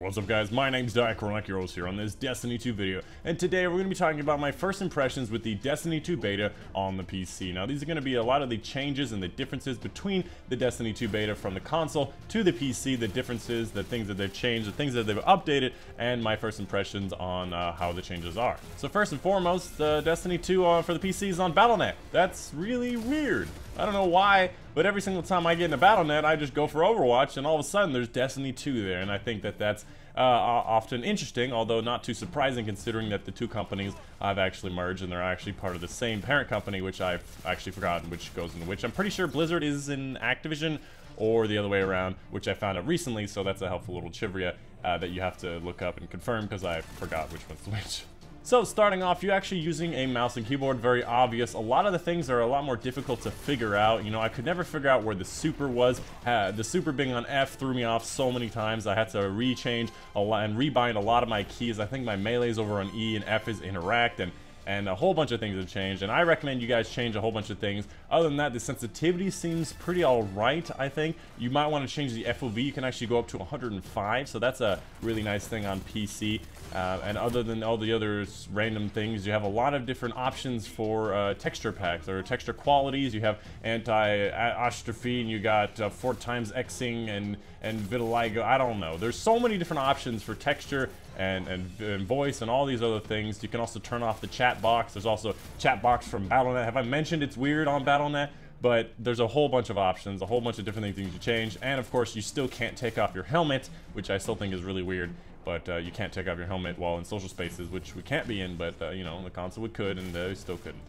What's up guys, my name's Heroes here on this Destiny 2 video, and today we're going to be talking about my first impressions with the Destiny 2 beta on the PC. Now these are going to be a lot of the changes and the differences between the Destiny 2 beta from the console to the PC, the differences, the things that they've changed, the things that they've updated, and my first impressions on how the changes are. So first and foremost, Destiny 2 for the PC is on Battle.net. That's really weird. I don't know why, but every single time I get into Battle.net, I just go for Overwatch, and all of a sudden there's Destiny 2 there, and I think that that's often interesting, although not too surprising considering that the two companies have actually merged and they're actually part of the same parent company, which I've actually forgotten which goes into which. I'm pretty sure Blizzard is in Activision or the other way around, which I found out recently, so that's a helpful little trivia that you have to look up and confirm because I forgot which one's which. So starting off, you're actually using a mouse and keyboard, very obvious. A lot of the things are a lot more difficult to figure out. You know, I could never figure out where the super was. The super being on F threw me off so many times. I had to rechange a lot and rebind a lot of my keys. I think my melee is over on E and F is interact, and a whole bunch of things have changed, and I recommend you guys change a whole bunch of things. Other than that, the sensitivity seems pretty alright, I think. You might want to change the FOV. You can actually go up to 105, so that's a really nice thing on PC. And other than all the other random things, you have a lot of different options for texture packs or texture qualities. You have anti-atrophy, and you got 4x Xing and vitiligo. I don't know. There's so many different options for texture and voice and all these other things. You can also turn off the chat box. There's also chat box from Battle.net. Have I mentioned it's weird on Battle.net? But there's a whole bunch of options, a whole bunch of different things you change, and of course you still can't take off your helmet, which I still think is really weird. But you can't take off your helmet while in social spaces, which we can't be in, but you know, the console we could, and we still couldn't.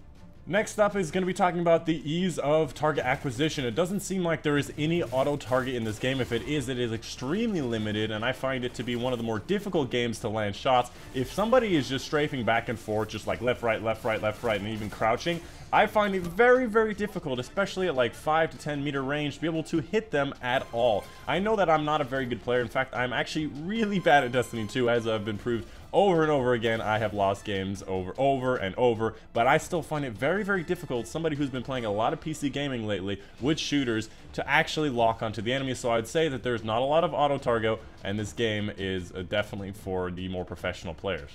Next up is going to be talking about the ease of target acquisition. It doesn't seem like there is any auto target in this game. If it is extremely limited, and I find it to be one of the more difficult games to land shots. If somebody is just strafing back and forth, just like left, right, left, right, left, right, and even crouching, I find it very, very difficult, especially at like 5 to 10 meter range, to be able to hit them at all. I know that I'm not a very good player. In fact, I'm actually really bad at Destiny 2, as I've been proved over and over again. I have lost games over and over, but I still find it very, very difficult, somebody who's been playing a lot of PC gaming lately with shooters, to actually lock onto the enemy. So I'd say that there's not a lot of auto target, and this game is definitely for the more professional players.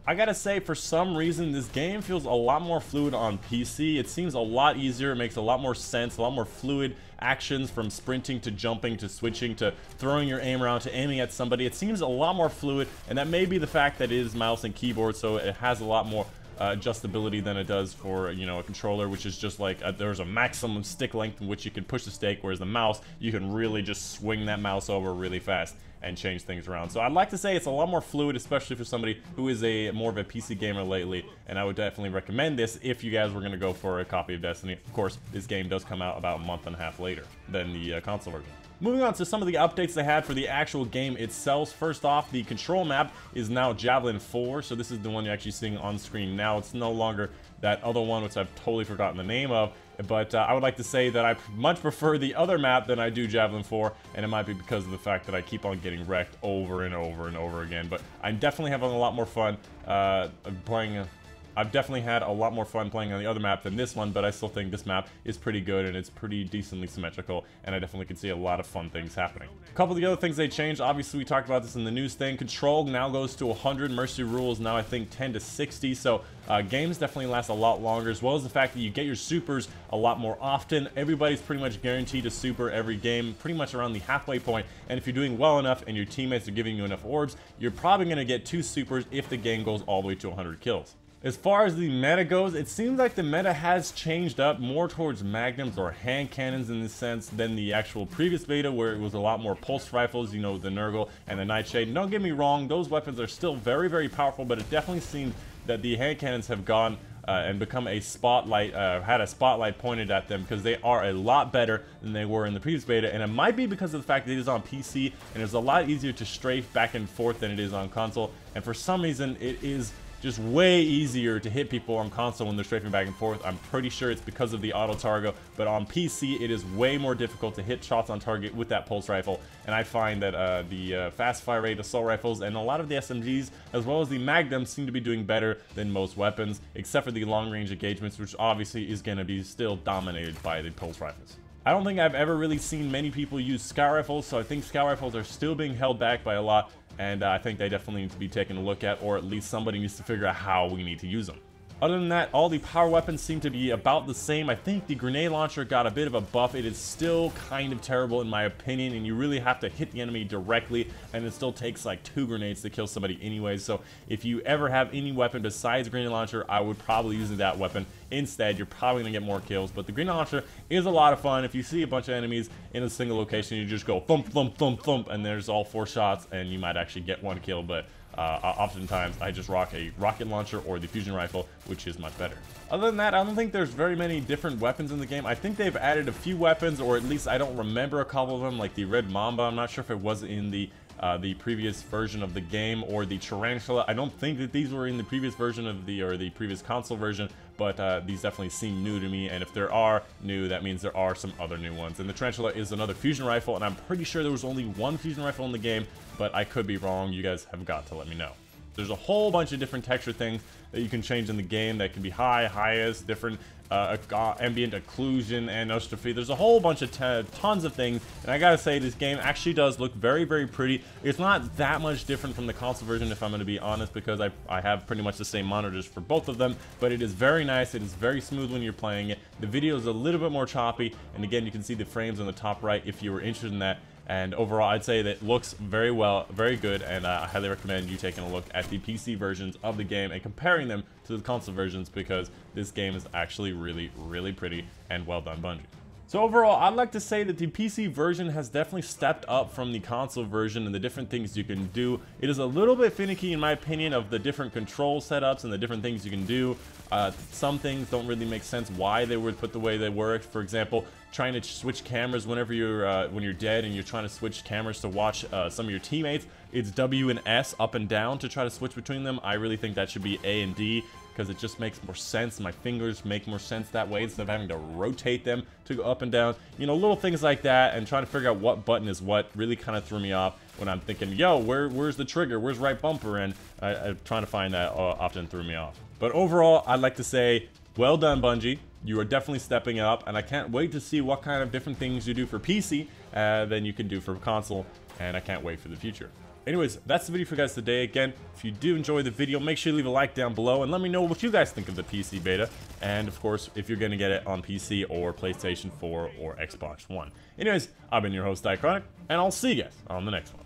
I gotta say, for some reason, this game feels a lot more fluid on PC. It seems a lot easier, it makes a lot more sense, a lot more fluid actions, from sprinting to jumping to switching to throwing your aim around to aiming at somebody. It seems a lot more fluid, and that may be the fact that it is mouse and keyboard, so it has a lot more adjustability than it does for, you know, a controller, which is just like there's a maximum stick length in which you can push the stick, whereas the mouse, you can really just swing that mouse over really fast and change things around. So I'd like to say it's a lot more fluid, especially for somebody who is more of a PC gamer lately, and I would definitely recommend this if you guys were going to go for a copy of Destiny. Of course, this game does come out about a month and a half later than the console version. Moving on to some of the updates they had for the actual game itself. First off, the control map is now Javelin 4, so this is the one you're actually seeing on screen now. It's no longer that other one, which I've totally forgotten the name of, but I would like to say that I much prefer the other map than I do Javelin 4, and it might be because of the fact that I keep on getting wrecked over and over and over again. But I'm definitely having a lot more fun playing. I've definitely had a lot more fun playing on the other map than this one, but I still think this map is pretty good and it's pretty decently symmetrical, and I definitely can see a lot of fun things happening. A couple of the other things they changed, obviously we talked about this in the news thing. Control now goes to 100, Mercy rules now I think 10 to 60, so games definitely last a lot longer, as well as the fact that you get your supers a lot more often. Everybody's pretty much guaranteed a super every game, pretty much around the halfway point, and if you're doing well enough and your teammates are giving you enough orbs, you're probably going to get 2 supers if the game goes all the way to 100 kills. As far as the meta goes, it seems like the meta has changed up more towards magnums or hand cannons in this sense than the actual previous beta, where it was a lot more pulse rifles, you know, the Nurgle and the Nightshade. Don't get me wrong, those weapons are still very, very powerful, but it definitely seems that the hand cannons have gone and become a spotlight, had a spotlight pointed at them, because they are a lot better than they were in the previous beta, and it might be because of the fact that it is on PC, and it's a lot easier to strafe back and forth than it is on console, and for some reason it is just way easier to hit people on console when they're strafing back and forth. I'm pretty sure it's because of the auto target, but on PC it is way more difficult to hit shots on target with that pulse rifle, and I find that the fast fire rate assault rifles and a lot of the SMGs as well as the magnums seem to be doing better than most weapons, except for the long range engagements, which obviously is going to be still dominated by the pulse rifles. I don't think I've ever really seen many people use scout rifles, so I think scout rifles are still being held back by a lot, and I think they definitely need to be taken a look at, or at least somebody needs to figure out how we need to use them. Other than that, all the power weapons seem to be about the same. I think the grenade launcher got a bit of a buff. It is still kind of terrible in my opinion, and you really have to hit the enemy directly, and it still takes like 2 grenades to kill somebody anyways. So if you ever have any weapon besides grenade launcher, I would probably use that weapon instead. You're probably gonna get more kills, but the grenade launcher is a lot of fun. If you see a bunch of enemies in a single location, you just go thump, thump, thump, thump, and there's all 4 shots, and you might actually get 1 kill, but oftentimes I just rock a rocket launcher or the fusion rifle, which is much better. Other than that, I don't think there's very many different weapons in the game. I think they've added a few weapons, or at least I don't remember a couple of them, like the red mamba. I'm not sure if it was in the previous version of the game, or the tarantula. I don't think that these were in the previous version of the previous console version, but these definitely seem new to me, and if there are new, that means there are some other new ones. And the tarantula is another fusion rifle, and I'm pretty sure there was only 1 fusion rifle in the game, but I could be wrong. You guys have got to let me know. There's a whole bunch of different texture things that you can change in the game that can be high, highest, different ambient occlusion, anisotropy. There's a whole bunch of tons of things, and I gotta say, this game actually does look very, very pretty. It's not that much different from the console version, if I'm gonna be honest, because I have pretty much the same monitors for both of them, but it is very nice. It is very smooth when you're playing it. The video is a little bit more choppy, and again, you can see the frames on the top right if you were interested in that. And overall, I'd say that it looks very well, very good, and I highly recommend you taking a look at the PC versions of the game and comparing them to the console versions, because this game is actually really, really pretty, and well done, Bungie. So overall, I'd like to say that the PC version has definitely stepped up from the console version and the different things you can do. It is a little bit finicky in my opinion of the different control setups and the different things you can do. Some things don't really make sense why they were put the way they were. For example, trying to switch cameras whenever when you're dead and you're trying to switch cameras to watch some of your teammates. It's W and S up and down to try to switch between them. I really think that should be A and D, because it just makes more sense. My fingers make more sense that way instead of having to rotate them to go up and down. You know, little things like that, and trying to figure out what button is what really kind of threw me off when I'm thinking, yo, where's the trigger? Where's right bumper? And trying to find that often threw me off. But overall, I'd like to say, well done, Bungie. You are definitely stepping up, and I can't wait to see what kind of different things you do for PC than you can do for console, and I can't wait for the future. Anyways, that's the video for you guys today. Again, if you do enjoy the video, make sure you leave a like down below and let me know what you guys think of the PC beta. And of course, if you're going to get it on PC or PlayStation 4 or Xbox One. Anyways, I've been your host, Diachronic, and I'll see you guys on the next one.